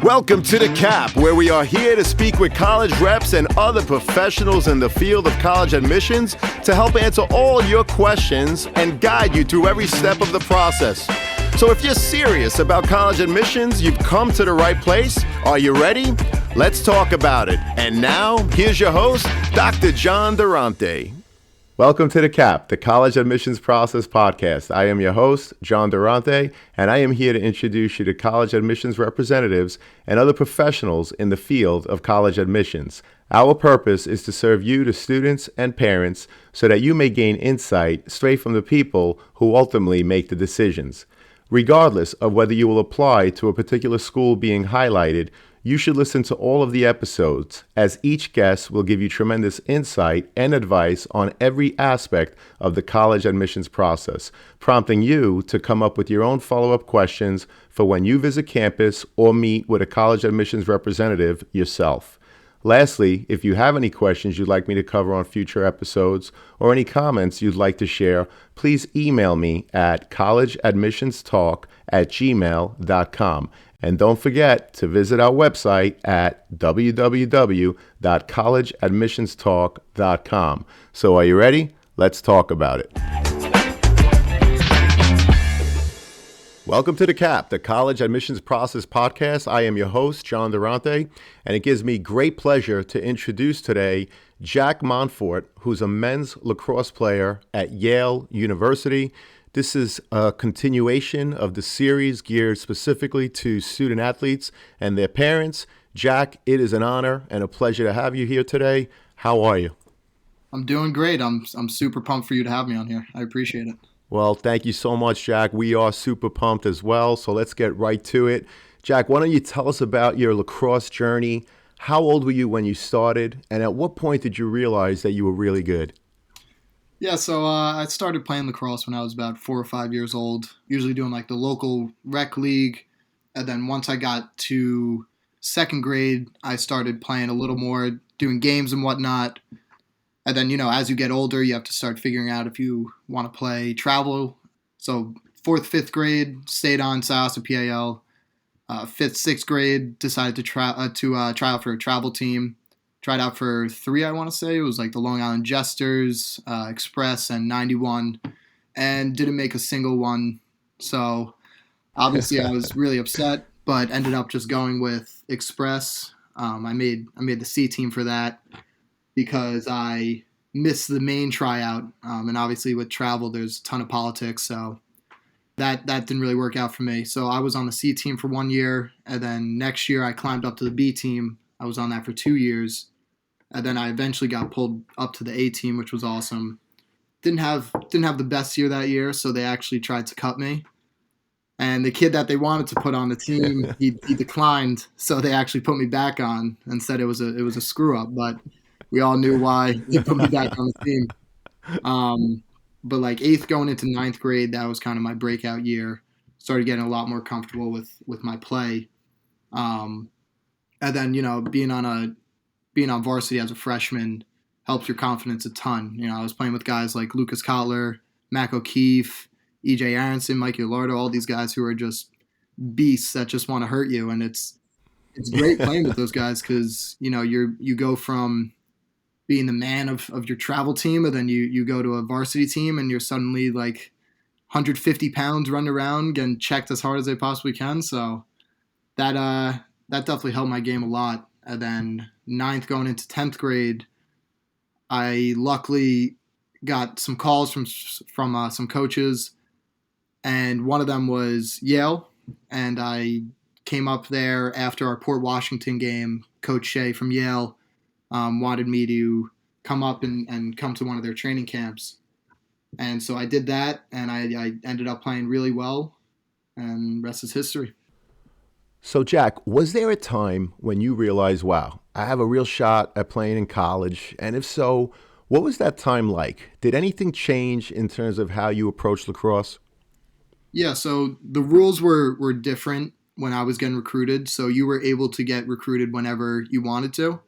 Welcome to The Cap, where we are here to speak with college reps and other professionals in the field of college admissions to help answer all your questions and guide you through every step of the process. So if you're serious about college admissions, you've come to the right place. Are you ready? Let's talk about it. And now, here's your host, Dr. John Durante. Welcome to The Cap, the College Admissions Process Podcast. I am your host, John Durante, and I am here to introduce you to college admissions representatives and other professionals in the field of college admissions. Our purpose is to serve you, the students and parents, so that you may gain insight straight from the people who ultimately make the decisions. Regardless of whether you will apply to a particular school being highlighted, you should listen to all of the episodes, as each guest will give you tremendous insight and advice on every aspect of the college admissions process, prompting you to come up with your own follow-up questions for when you visit campus or meet with a college admissions representative yourself. Lastly, if you have any questions you'd like me to cover on future episodes or any comments you'd like to share, please email me at collegeadmissionstalk@gmail.com. And don't forget to visit our website at www.collegeadmissionstalk.com. So are you ready? Let's talk about it. Welcome to The Cap, the College Admissions Process Podcast. I am your host, John Durante, and it gives me great pleasure to introduce today Jack Monfort, who's a men's lacrosse player at Yale University. This is a continuation of the series geared specifically to student athletes and their parents. Jack, it is an honor and a pleasure to have you here today. How are you? I'm doing great. I'm super pumped for you to have me on here. I appreciate it. Well, thank you so much, Jack. We are super pumped as well, so let's get right to it. Jack, why don't you tell us about your lacrosse journey? How old were you when you started, and at what point did you realize that you were really good? Yeah, so I started playing lacrosse when I was about 4 or 5 years old, usually doing like the local rec league. And then once I got to second grade, I started playing a little more, doing games and whatnot. And then, as you get older, you have to start figuring out if you want to play travel. So 4th, 5th grade, stayed on Syosset PAL. 5th, 6th grade, decided to try out for a travel team. Tried out for 3, I want to say. It was like the Long Island Jesters, Express, and 91, and didn't make a single one. So obviously I was really upset, but ended up just going with Express. I made the C team for that because I missed the main tryout, and obviously with travel there's a ton of politics, so that didn't really work out for me. So I was on the C team for 1 year, and then next year I climbed up to the B team. I was on that for 2 years. And then I eventually got pulled up to the A team, which was awesome. Didn't have the best year that year, so they actually tried to cut me. And the kid that they wanted to put on the team, he declined, so they actually put me back on and said it was a screw up. But we all knew why they put me back on the team. But like 8th going into 9th grade, that was kind of my breakout year. Started getting a lot more comfortable with my play. And then, being on varsity as a freshman helps your confidence a ton. I was playing with guys like Lucas Kotler, Mac O'Keefe, EJ Aronson, Mike Ilardo, all these guys who are just beasts that just want to hurt you. And it's great playing with those guys because, you go from being the man of your travel team, and then you go to a varsity team and you're suddenly like 150 pounds running around getting checked as hard as they possibly can. So that definitely helped my game a lot. And then 9th going into 10th grade, I luckily got some calls from some coaches, and one of them was Yale. And I came up there after our Port Washington game. Coach Shea from Yale wanted me to come up and come to one of their training camps. And so I did that, and I ended up playing really well, and rest is history. So, Jack, was there a time when you realized, wow, I have a real shot at playing in college? And if so, what was that time like? Did anything change in terms of how you approached lacrosse? Yeah, so the rules were different when I was getting recruited. So you were able to get recruited whenever you wanted to.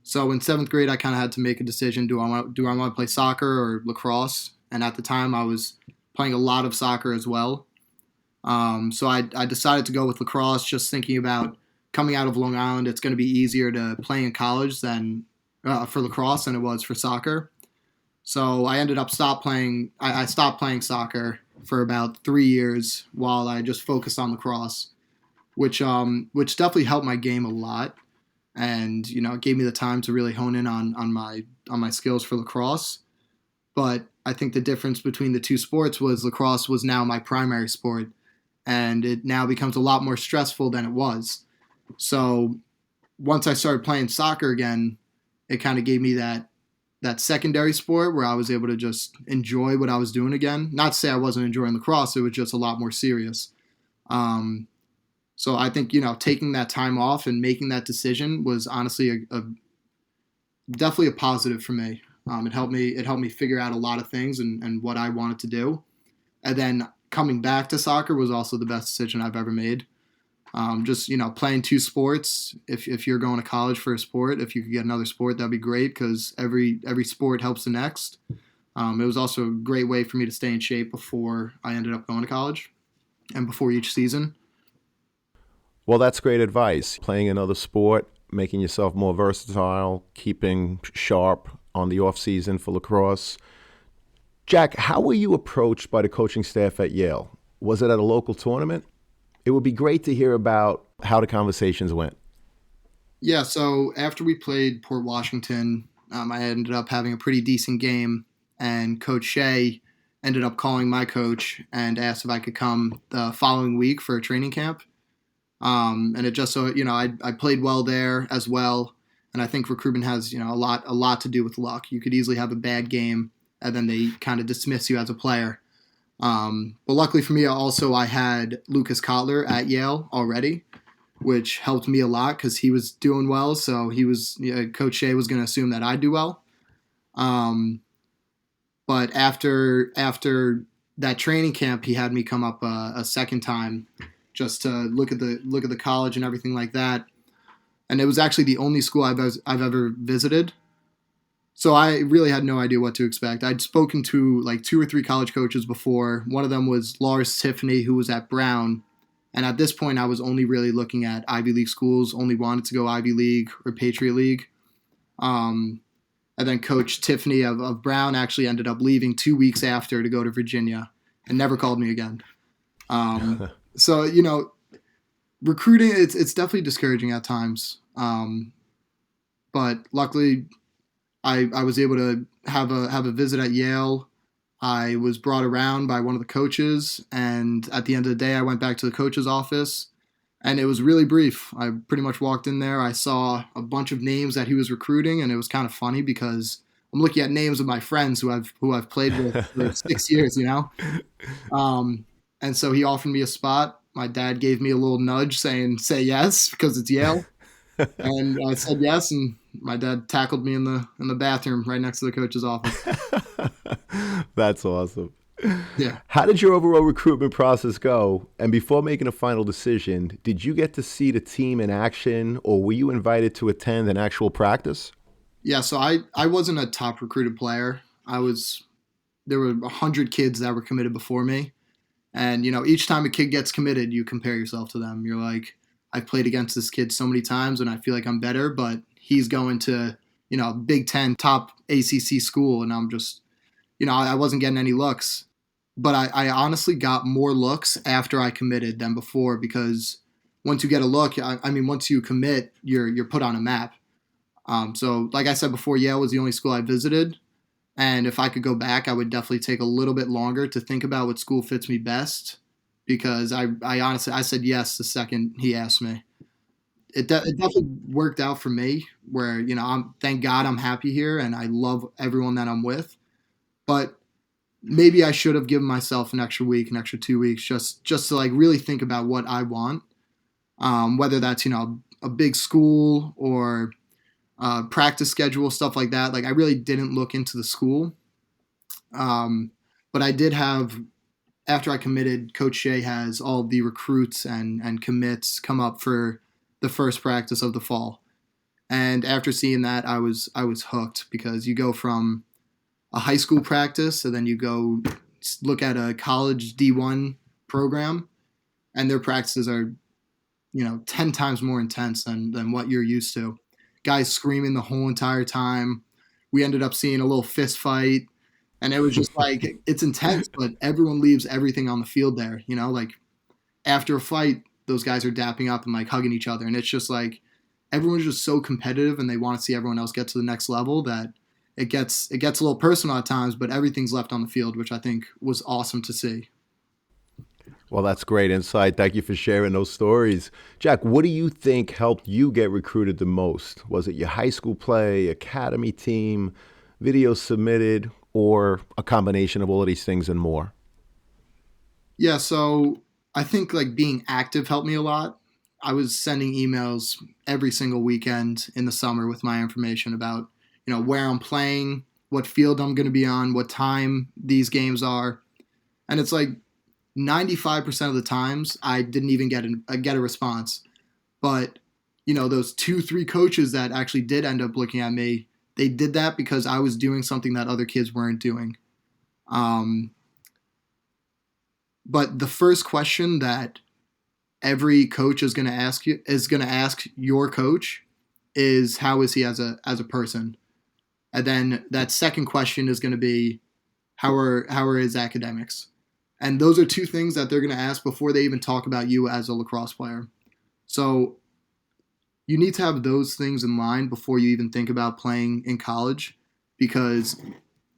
So in 7th grade, I kind of had to make a decision. Do I want to play soccer or lacrosse? And at the time, I was playing a lot of soccer as well. So I decided to go with lacrosse, just thinking about coming out of Long Island, it's going to be easier to play in college than for lacrosse than it was for soccer. So I ended up I stopped playing soccer for about 3 years while I just focused on lacrosse, which definitely helped my game a lot, and it gave me the time to really hone in on my skills for lacrosse. But I think the difference between the two sports was lacrosse was now my primary sport, and it now becomes a lot more stressful than it was. So once I started playing soccer again, it kind of gave me that secondary sport where I was able to just enjoy what I was doing again. Not to say I wasn't enjoying lacrosse, it was just a lot more serious. So I think, taking that time off and making that decision was honestly definitely a positive for me. It helped me figure out a lot of things and what I wanted to do. And then coming back to soccer was also the best decision I've ever made. Just playing two sports. If you're going to college for a sport, if you could get another sport, that'd be great because every sport helps the next. It was also a great way for me to stay in shape before I ended up going to college and before each season. Well, that's great advice. Playing another sport, making yourself more versatile, keeping sharp on the off season for lacrosse. Jack, how were you approached by the coaching staff at Yale? Was it at a local tournament? It would be great to hear about how the conversations went. Yeah, so after we played Port Washington, I ended up having a pretty decent game, and Coach Shea ended up calling my coach and asked if I could come the following week for a training camp. And it just so I played well there as well, and I think recruitment has a lot to do with luck. You could easily have a bad game, and then they kind of dismiss you as a player. But luckily for me, I had Lucas Kotler at Yale already, which helped me a lot because he was doing well. So Coach Shea was going to assume that I'd do well. But after that training camp, he had me come up a second time just to look at the college and everything like that. And it was actually the only school I've ever visited. So I really had no idea what to expect. I'd spoken to like 2 or 3 college coaches before. One of them was Lars Tiffany, who was at Brown. And at this point, I was only really looking at Ivy League schools, only wanted to go Ivy League or Patriot League. And then Coach Tiffany of Brown actually ended up leaving 2 weeks after to go to Virginia and never called me again. So, recruiting, it's definitely discouraging at times. But luckily, I was able to have a visit at Yale. I was brought around by one of the coaches, and at the end of the day, I went back to the coach's office, and it was really brief. I pretty much walked in there. I saw a bunch of names that he was recruiting, and it was kind of funny because I'm looking at names of my friends who I've played with for 6 years, And so he offered me a spot. My dad gave me a little nudge saying, "Say yes," because it's Yale. And I said yes, and my dad tackled me in the bathroom right next to the coach's office. That's awesome. Yeah. How did your overall recruitment process go? And before making a final decision, did you get to see the team in action, or were you invited to attend an actual practice? Yeah, so I wasn't a top recruited player. There were 100 kids that were committed before me. And, each time a kid gets committed, you compare yourself to them. You're like, I've played against this kid so many times and I feel like I'm better, but he's going to, Big Ten, top ACC school. And I'm just, I wasn't getting any looks. But I honestly got more looks after I committed than before because once you get a look, once you commit, you're put on a map. So like I said before, Yale was the only school I visited. And if I could go back, I would definitely take a little bit longer to think about what school fits me best because I honestly, I said yes the second he asked me. It definitely worked out for me where, thank God I'm happy here and I love everyone that I'm with. But maybe I should have given myself an extra week, an extra 2 weeks just to like really think about what I want. Whether that's, a big school or practice schedule, stuff like that. Like I really didn't look into the school. But I did have, after I committed, Coach Shea has all the recruits and commits come up for the first practice of the fall. And after seeing that, I was hooked because you go from a high school practice and then you go look at a college D1 program and their practices are 10 times more intense than what you're used to. Guys screaming the whole entire time. We ended up seeing a little fist fight, and it was just like it's intense, but everyone leaves everything on the field there. Like after a fight, those guys are dapping up and like hugging each other, and it's just like everyone's just so competitive and they want to see everyone else get to the next level that it gets a little personal at times, but everything's left on the field, which I think was awesome to see. Well, that's great insight. Thank you for sharing those stories. Jack, what do you think helped you get recruited the most? Was it your high school play, academy team, videos submitted, or a combination of all of these things and more? Yeah, so I think like being active helped me a lot. I was sending emails every single weekend in the summer with my information about, where I'm playing, what field I'm going to be on, what time these games are. And it's like 95% of the times I didn't even get a response. But, those 2, 3 coaches that actually did end up looking at me, they did that because I was doing something that other kids weren't doing. Um, but the first question that every coach is going to ask your coach is how is he as a person, and then that second question is going to be how are his academics, and those are two things that they're going to ask before they even talk about you as a lacrosse player. So you need to have those things in mind before you even think about playing in college, because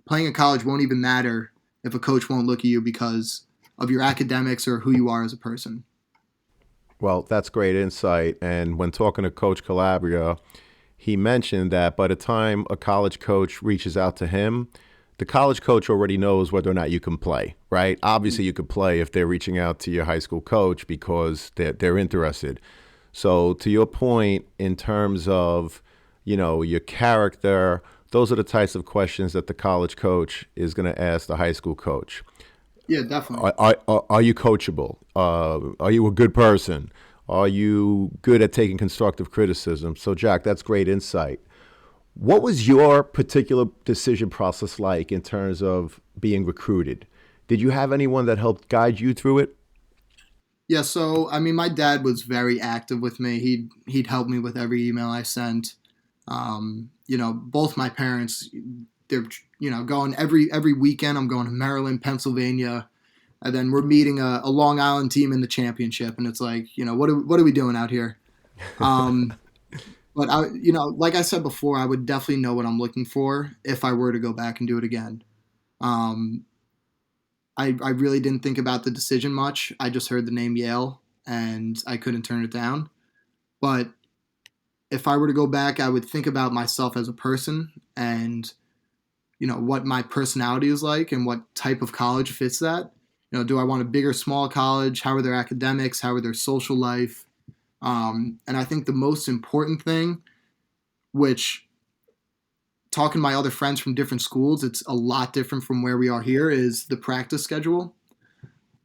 playing in college won't even matter if a coach won't look at you because of your academics or who you are as a person. Well, that's great insight. And when talking to Coach Calabria, he mentioned that by the time a college coach reaches out to him, the college coach already knows whether or not you can play, right? Obviously, you could play if they're reaching out to your high school coach because they're interested. So, to your point, in terms of, your character, those are the types of questions that the college coach is going to ask the high school coach. Yeah, definitely. Are you coachable? Are you a good person? Are you good at taking constructive criticism? So, Jack, that's great insight. What was your particular decision process like in terms of being recruited? Did you have anyone that helped guide you through it? Yeah, so I mean, my dad was very active with me. He'd help me with every email I sent. Both my parents, they're going every weekend. I'm going to Maryland, Pennsylvania, and then we're meeting a Long Island team in the championship, and it's like, what are we doing out here? Um, but like I said before, I would definitely know what I'm looking for if I were to go back and do it again. Um, I really didn't think about the decision much. I just heard the name Yale and I couldn't turn it down. But if I were to go back, I would think about myself as a person and, what my personality is like and what type of college fits that. Do I want a big or small college? How are their academics? How are their social life? And I think the most important thing, which talking to my other friends from different schools, it's a lot different from where we are here, is the practice schedule.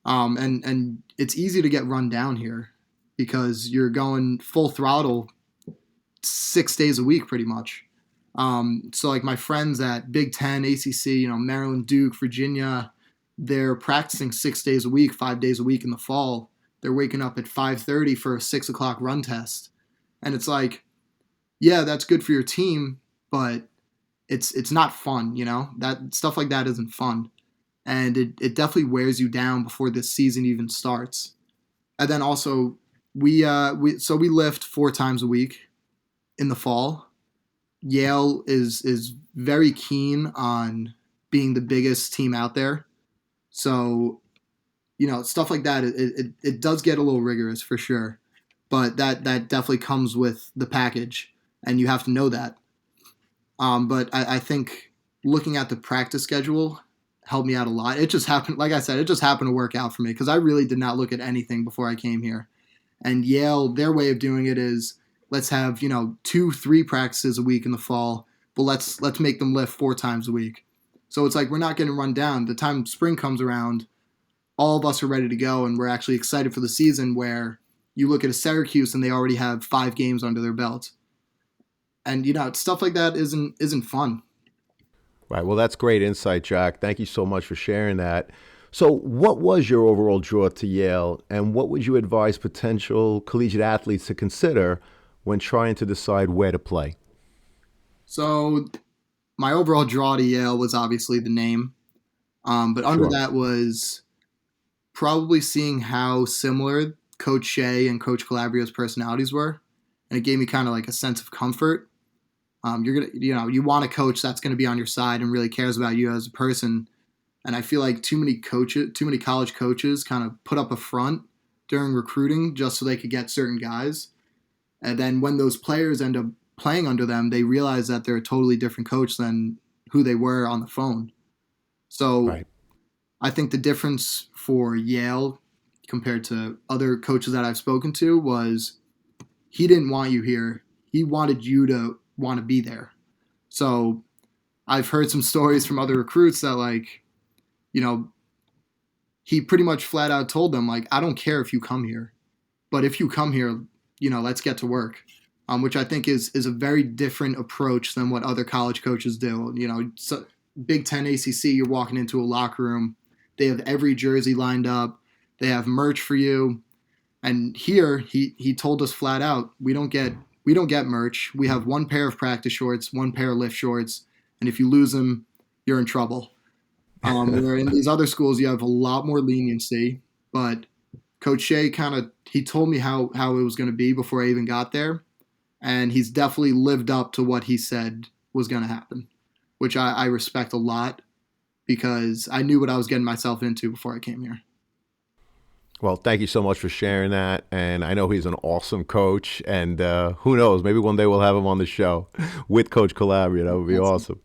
And it's easy to get run down here because you're going full throttle 6 days a week pretty much. So like my friends at Big Ten, ACC, Maryland, Duke, Virginia, they're practicing 6 days a week, 5 days a week in the fall. They're waking up at 5:30 for a 6 o'clock run test, and it's like, yeah, that's good for your team, but it's not fun. That stuff like that isn't fun, and it definitely wears you down before this season even starts. And then also we lift 4 times a week in the fall. Yale is very keen on being the biggest team out there. So, stuff like that, it does get a little rigorous for sure. But that definitely comes with the package, and you have to know that. But I think looking at the practice schedule helped me out a lot. It just happened, like I said, it just happened to work out for me because I really did not look at anything before I came here. And Yale, their way of doing it is let's have 2, 3 practices a week in the fall, but let's make them lift 4 times a week. So it's like we're not getting run down. The time spring comes around, all of us are ready to go, and we're actually excited for the season. Where you look at a Syracuse and they already have 5 games under their belt, and stuff like that isn't fun. Right. Well, that's great insight, Jack. Thank you so much for sharing that. So, what was your overall draw to Yale, and what would you advise potential collegiate athletes to consider when trying to decide where to play? So my overall draw to Yale was obviously the name, but under Sure. that was probably seeing how similar Coach Shea and Coach Calabrio's personalities were, and it gave me kind of like a sense of comfort. You're gonna, you want a coach that's going to be on your side and really cares about you as a person. And I feel like too many college coaches, kind of put up a front during recruiting just so they could get certain guys. And then when those players end up playing under them, they realize that they're a totally different coach than who they were on the phone. So Right. I think the difference for Yale compared to other coaches that I've spoken to was he didn't want you here. He wanted you to want to be there. So I've heard some stories from other recruits that, like, you know, he pretty much flat out told them, like, I don't care if you come here, but if you come here, let's get to work. Which I think is a very different approach than what other college coaches do. So Big Ten ACC, you're walking into a locker room, they have every jersey lined up, they have merch for you, and here he told us flat out, we don't get merch. We have one pair of practice shorts, one pair of lift shorts, and if you lose them, you're in trouble. Where in these other schools you have a lot more leniency, but Coach Shea he told me how it was going to be before I even got there, and he's definitely lived up to what he said was going to happen, which I respect a lot because I knew what I was getting myself into before I came here. Well, thank you so much for sharing that. And I know he's an awesome coach. And who knows, maybe one day we'll have him on the show with Coach Calabria. That would be That's awesome.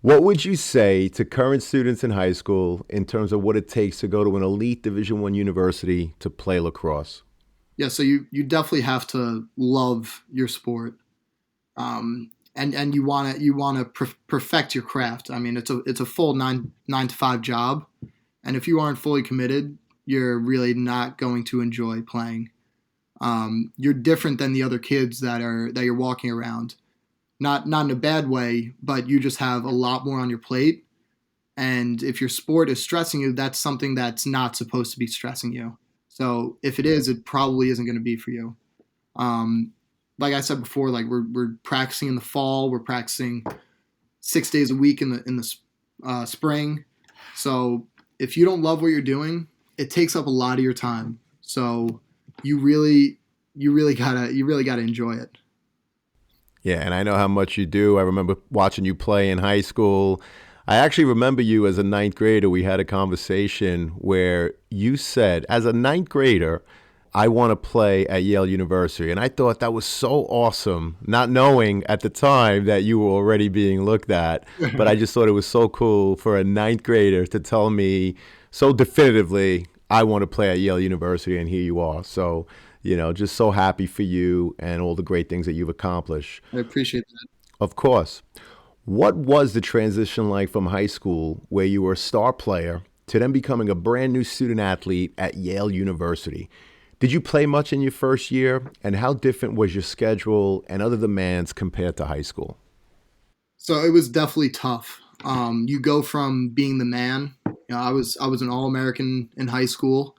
What would you say to current students in high school in terms of what it takes to go to an elite Division I university to play lacrosse? Yeah, so you definitely have to love your sport, and you want to perfect your craft. I mean, it's a full nine to five job, and if you aren't fully committed, you're really not going to enjoy playing. You're different than the other kids that you're walking around. Not in a bad way, but you just have a lot more on your plate. And if your sport is stressing you, that's something that's not supposed to be stressing you. So if it is, it probably isn't going to be for you. Um, like I said before, like we're practicing in the fall, we're practicing 6 days a week in the spring. So if you don't love what you're doing, it takes up a lot of your time. So you really you really gotta enjoy it. Yeah, and I know how much you do. I remember watching you play in high school. I actually remember you as a ninth grader. We had a conversation where you said, as a ninth grader, I want to play at Yale University. And I thought that was so awesome, not knowing at the time that you were already being looked at. But I just thought it was so cool for a ninth grader to tell me so definitively, I want to play at Yale University, and here you are. So, just so happy for you and all the great things that you've accomplished. I appreciate that. Of course. What was the transition like from high school, where you were a star player, to then becoming a brand new student athlete at Yale University? Did you play much in your first year, and how different was your schedule and other demands compared to high school? So it was definitely tough. You go from being the man. I was an All American in high school,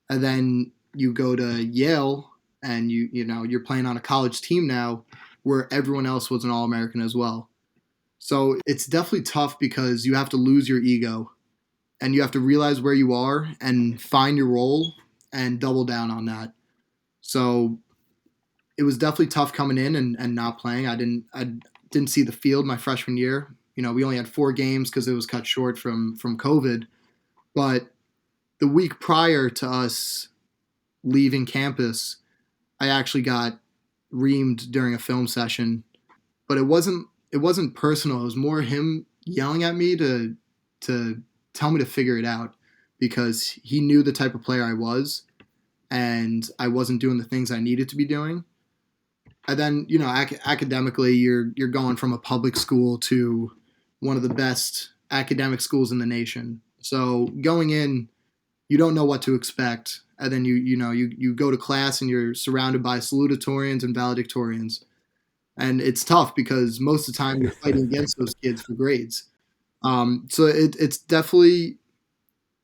and then you go to Yale, and you're playing on a college team now, where everyone else was an All American as well. So it's definitely tough because you have to lose your ego, and you have to realize where you are and find your role and double down on that. So it was definitely tough coming in and not playing. I didn't see the field my freshman year. We only had 4 games because it was cut short from COVID. But the week prior to us leaving campus, I actually got reamed during a film session. But it wasn't personal. It was more him yelling at me to tell me to figure it out because he knew the type of player I was and I wasn't doing the things I needed to be doing. And then academically, you're going from a public school to one of the best academic schools in the nation. So going in, you don't know what to expect, and then you go to class and you're surrounded by salutatorians and valedictorians, and it's tough because most of the time you're fighting against those kids for grades. So it's definitely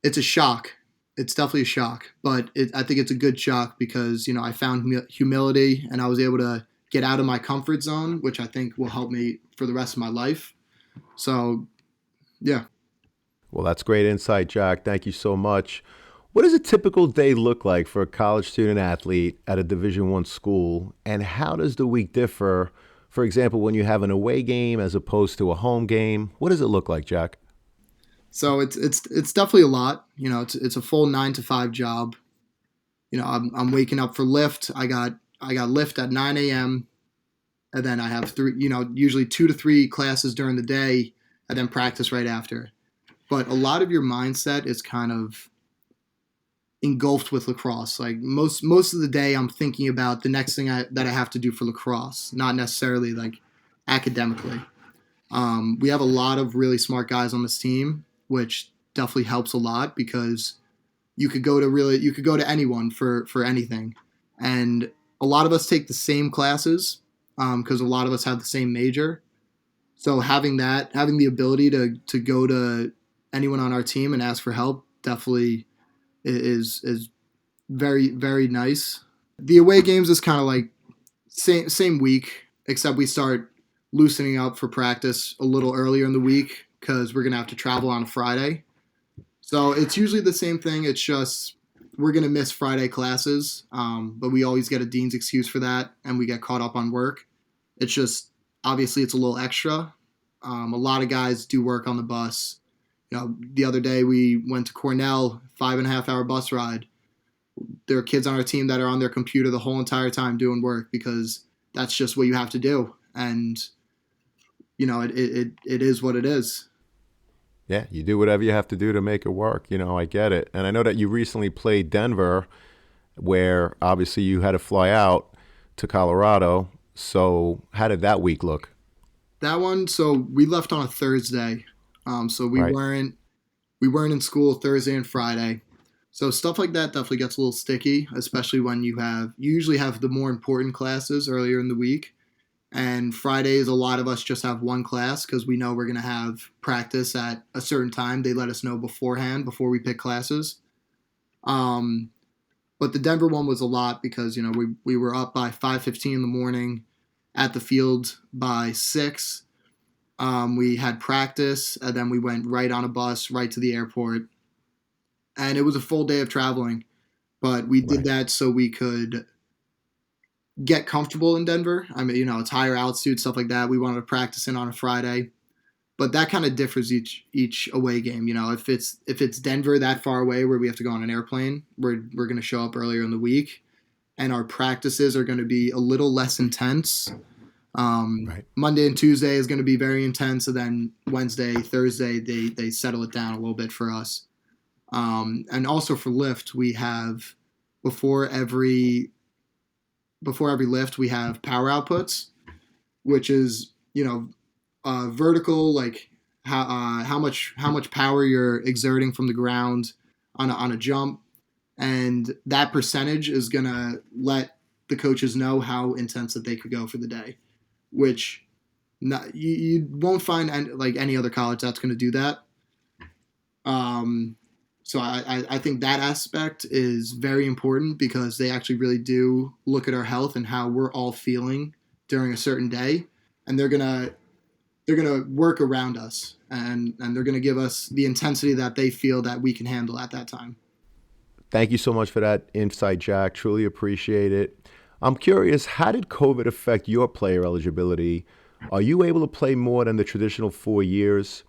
it's a shock. It's definitely a shock, but I think it's a good shock because I found humility and I was able to get out of my comfort zone, which I think will help me for the rest of my life. So yeah. Well, that's great insight, Jack. Thank you so much. What does a typical day look like for a college student athlete at a Division One school, and how does the week differ? For example, when you have an away game as opposed to a home game, what does it look like, Jack? So it's definitely a lot. It's a full 9 to 5 job. I'm waking up for lift. I got lift at 9 a.m. and then I have three. Usually 2 to 3 classes during the day, and then practice right after. But a lot of your mindset is kind of engulfed with lacrosse. Like most of the day, I'm thinking about the next thing that I have to do for lacrosse, not necessarily like academically. We have a lot of really smart guys on this team, which definitely helps a lot because you could go to anyone for anything, and a lot of us take the same classes because a lot of us have the same major. So having the ability to go to anyone on our team and ask for help definitely is very very nice. The away games is kind of like same week, except we start loosening up for practice a little earlier in the week because we're gonna have to travel on a Friday. So it's usually the same thing. It's just we're gonna miss Friday classes, but we always get a dean's excuse for that, and we get caught up on work. It's just obviously it's a little extra. A lot of guys do work on the bus. The other day we went to Cornell, 5.5 hour bus ride. There are kids on our team that are on their computer the whole entire time doing work because that's just what you have to do. And it is what it is. Yeah, you do whatever you have to do to make it work. I get it. And I know that you recently played Denver, where obviously you had to fly out to Colorado. So how did that week look? That one, so we left on a Thursday. So Right. we weren't in school Thursday and Friday. So stuff like that definitely gets a little sticky, especially when you usually have the more important classes earlier in the week. And Fridays, a lot of us just have one class because we know we're going to have practice at a certain time. They let us know beforehand before we pick classes. Um, but the Denver one was a lot because we were up by 5:15 in the morning, at the field by 6. We had practice, and then we went right on a bus right to the airport, and it was a full day of traveling. But we did Right. that so we could get comfortable in Denver. I mean, it's higher altitude, stuff like that. We wanted to practice in on a Friday, but that kind of differs each away game. If it's Denver that far away where we have to go on an airplane, we're going to show up earlier in the week, and our practices are going to be a little less intense. Right. Monday and Tuesday is going to be very intense, and then Wednesday, Thursday they settle it down a little bit for us. And also for lift, we have before every before every lift we have power outputs, which is vertical, like how much power you're exerting from the ground on a jump, and that percentage is gonna let the coaches know how intense that they could go for the day, which you won't find like any other college that's going to do that. Um, so I think that aspect is very important because they actually really do look at our health and how we're all feeling during a certain day, and they're gonna work around us, and they're gonna give us the intensity that they feel that we can handle at that time. Thank you so much for that insight, Jack. Truly appreciate it. I'm curious, how did COVID affect your player eligibility? Are you able to play more than the traditional 4 years?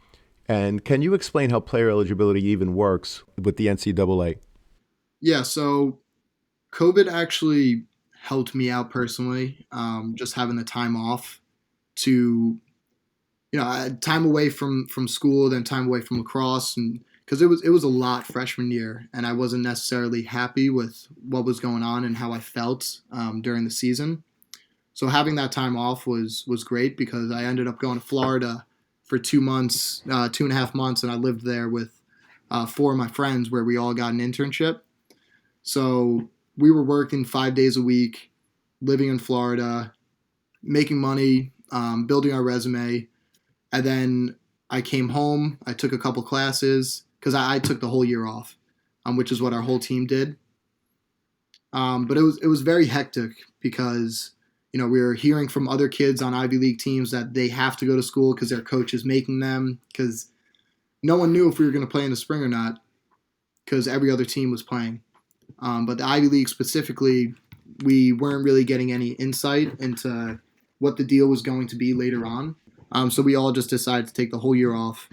And can you explain how player eligibility even works with the NCAA? Yeah, so COVID actually helped me out personally. Just having the time off to I had time away from school, then time away from lacrosse, and because it was a lot freshman year, and I wasn't necessarily happy with what was going on and how I felt during the season. So having that time off was great because I ended up going to Florida for 2 months, 2.5 months, and I lived there with 4 of my friends where we all got an internship. So we were working 5 days a week, living in Florida, making money, building our resume, and then I came home. I took a couple classes, because I took the whole year off, which is what our whole team did. But it was very hectic because, we were hearing from other kids on Ivy League teams that they have to go to school because their coach is making them, because no one knew if we were going to play in the spring or not because every other team was playing. But the Ivy League specifically, we weren't really getting any insight into what the deal was going to be later on. So we all just decided to take the whole year off.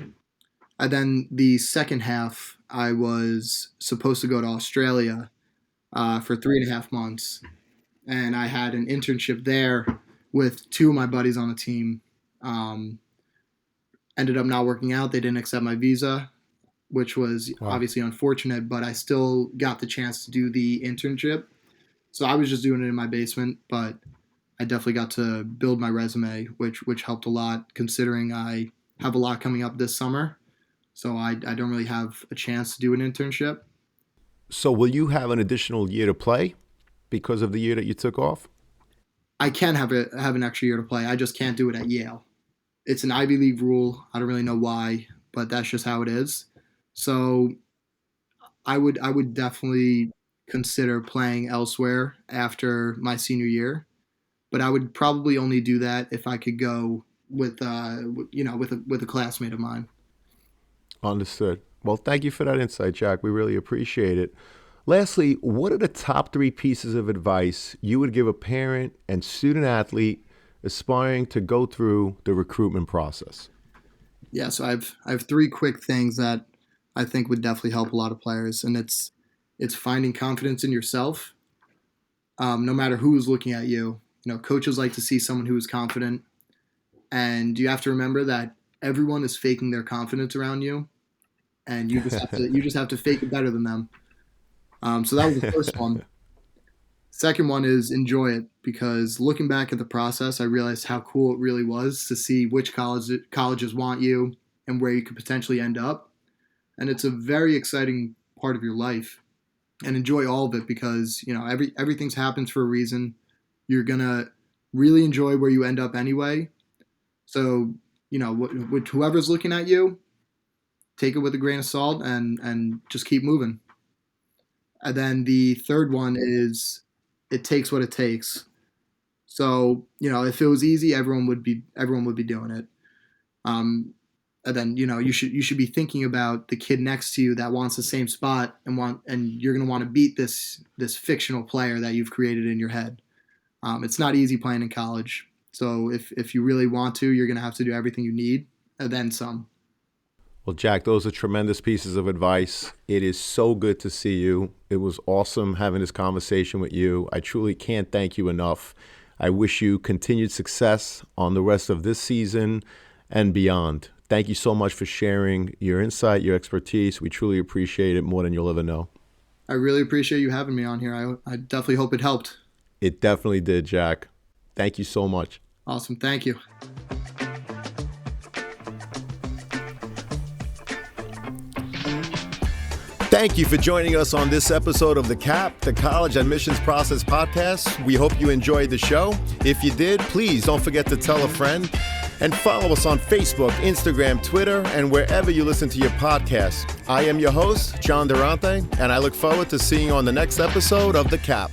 And then the second half, I was supposed to go to Australia for 3.5 months. And I had an internship there with 2 of my buddies on the team. Ended up not working out. They didn't accept my visa, which was obviously unfortunate, but I still got the chance to do the internship. So I was just doing it in my basement, but I definitely got to build my resume, which helped a lot considering I have a lot coming up this summer. So I don't really have a chance to do an internship. So will you have an additional year to play because of the year that you took off? I can have an extra year to play. I just can't do it at Yale. It's an Ivy League rule. I don't really know why, but that's just how it is. So I would definitely consider playing elsewhere after my senior year, but I would probably only do that if I could go with a classmate of mine. Understood. Well, thank you for that insight, Jack. We really appreciate it. Lastly, what are the top 3 pieces of advice you would give a parent and student athlete aspiring to go through the recruitment process? Yeah, so I have 3 quick things that I think would definitely help a lot of players, and it's finding confidence in yourself. No matter who's looking at you, coaches like to see someone who is confident, and you have to remember that everyone is faking their confidence around you, and you just have to fake it better than them. So that was the first one. Second one is enjoy it, because looking back at the process, I realized how cool it really was to see which colleges want you and where you could potentially end up. And it's a very exciting part of your life, and enjoy all of it because, everything's happens for a reason. You're going to really enjoy where you end up anyway. So, with whoever's looking at you, take it with a grain of salt and just keep moving. And then the third one is it takes what it takes. So, if it was easy, everyone would be doing it. And then, you should be thinking about the kid next to you that wants the same spot and you're going to want to beat this fictional player that you've created in your head. It's not easy playing in college. So if you really want to, you're going to have to do everything you need and then some. Well, Jack, those are tremendous pieces of advice. It is so good to see you. It was awesome having this conversation with you. I truly can't thank you enough. I wish you continued success on the rest of this season and beyond. Thank you so much for sharing your insight, your expertise. We truly appreciate it more than you'll ever know. I really appreciate you having me on here. I definitely hope it helped. It definitely did, Jack. Thank you so much. Awesome. Thank you. Thank you for joining us on this episode of The CAP, the College Admissions Process Podcast. We hope you enjoyed the show. If you did, please don't forget to tell a friend and follow us on Facebook, Instagram, Twitter, and wherever you listen to your podcast. I am your host, John Durante, and I look forward to seeing you on the next episode of The CAP.